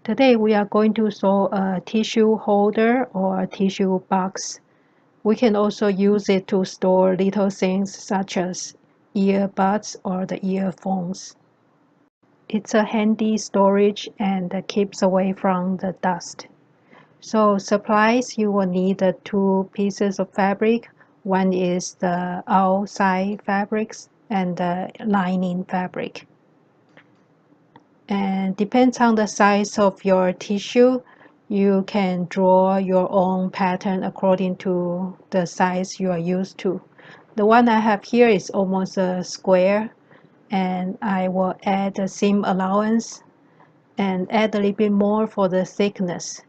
Today we are going to sew a tissue holder or a tissue box. We can also use it to store little things such as earbuds or the earphones. It's a handy storage and keeps away from the dust. So supplies, you will need the two pieces of fabric. One is the outside fabrics and the lining fabric. And depends on the size of your tissue, you can draw your own pattern according to the size you are used to. The one I have here is almost a square, and I will add a seam allowance and add a little bit more for the thickness.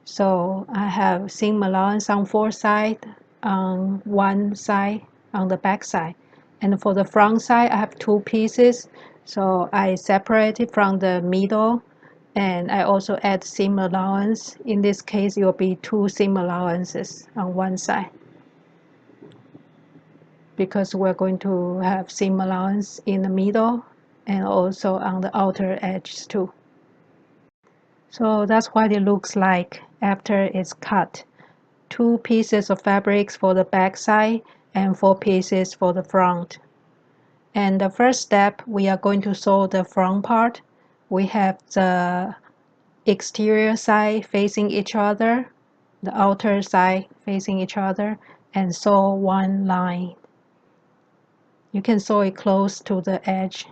So I have seam allowance on 4 sides, on one side, on the back side. And for the front side, I have 2 pieces. So I separate it from the middle, and I also add seam allowance. In this case, it will be 2 seam allowances on one side, because we're going to have seam allowance in the middle and also on the outer edges too. So that's what it looks like after it's cut. 2 pieces of fabrics for the back side and 4 pieces for the front. And the first step, we are going to sew the front part. We have the exterior side facing each other, the outer side facing each other, and sew one line. You can sew it close to the edge.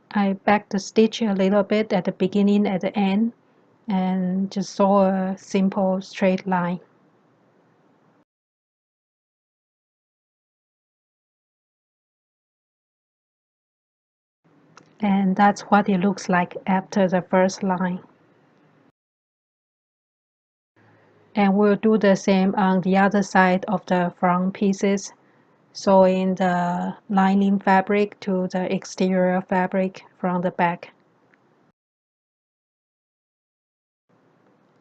I back the stitch a little bit at the beginning, at the end, and just sew a simple straight line. And that's what it looks like after the first line. And we'll do the same on the other side of the front pieces, sewing the lining fabric to the exterior fabric from the back.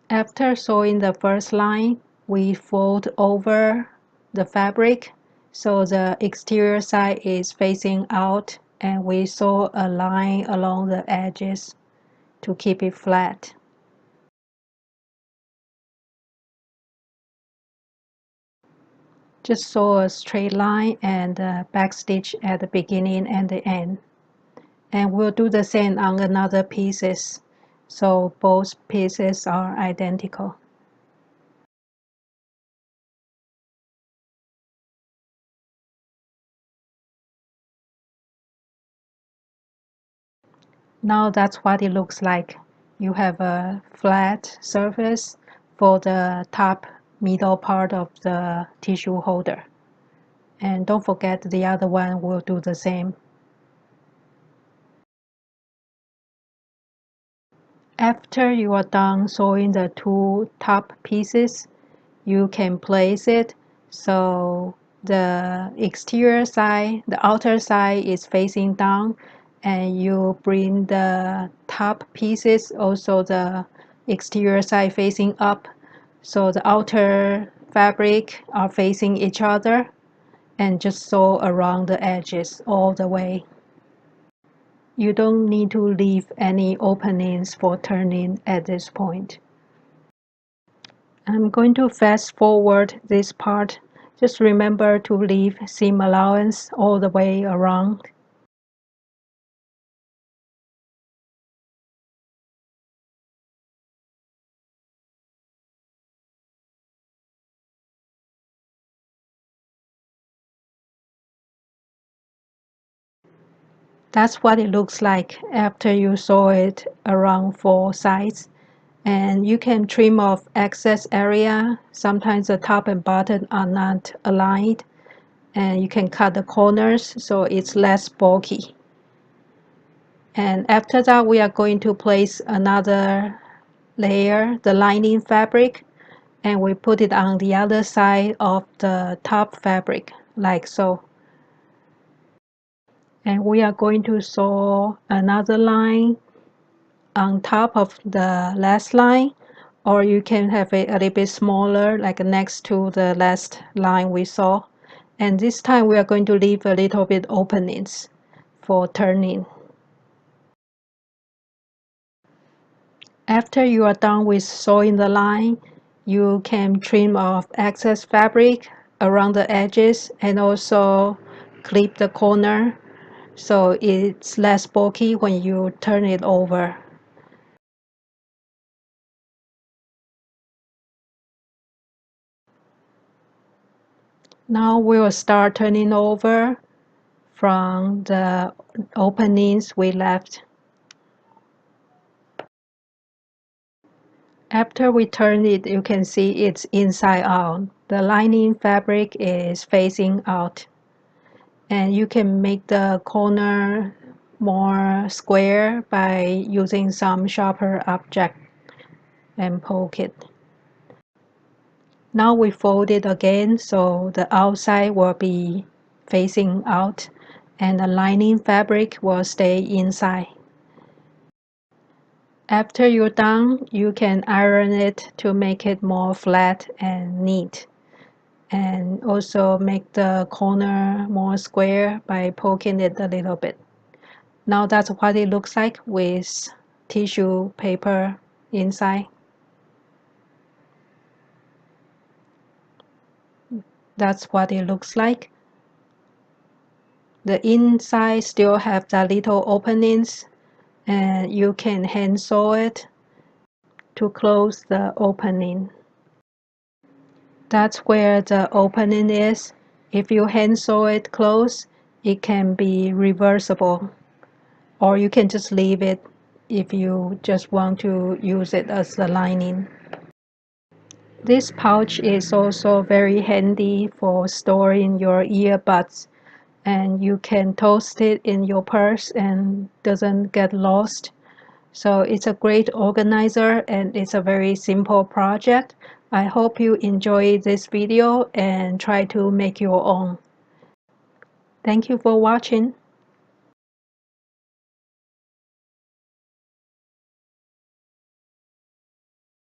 After sewing the first line, we fold over the fabric so the exterior side is facing out, and we sew a line along the edges to keep it flat. Just sew a straight line and back stitch at the beginning and the end. And we'll do the same on another pieces, so both pieces are identical. Now that's what it looks like. You have a flat surface for the top middle part of the tissue holder. And don't forget, the other one will do the same. After you are done sewing the 2 top pieces, you can place it so the exterior side, the outer side is facing down, and you bring the top pieces, also the exterior side, facing up, so the outer fabric are facing each other, and just sew around the edges all the way. You don't need to leave any openings for turning at this point. I'm going to fast forward this part. Just remember to leave seam allowance all the way around. That's what it looks like after you sew it around 4 sides. And you can trim off excess area. Sometimes the top and bottom are not aligned, and you can cut the corners so it's less bulky. And after that, we are going to place another layer, the lining fabric, and we put it on the other side of the top fabric, like so. And we are going to sew another line on top of the last line, or you can have it a little bit smaller, like next to the last line we saw. And this time we are going to leave a little bit openings for turning. After you are done with sewing the line, you can trim off excess fabric around the edges and also clip the corner so it's less bulky when you turn it over. Now we'll start turning over from the openings we left. After we turn it, you can see it's inside out. The lining fabric is facing out. And you can make the corner more square by using some sharper object and poke it. Now we fold it again so the outside will be facing out and the lining fabric will stay inside. After you're done, you can iron it to make it more flat and neat, and also make the corner more square by poking it a little bit. Now that's what it looks like with tissue paper inside. That's what it looks like. The inside still have the little openings, and you can hand sew it to close the opening. That's where the opening is. If you hand sew it close, it can be reversible, or you can just leave it if you just want to use it as the lining. This pouch is also very handy for storing your earbuds, and you can toast it in your purse and doesn't get lost. So it's a great organizer and it's a very simple project. I hope you enjoy this video and try to make your own. Thank you for watching.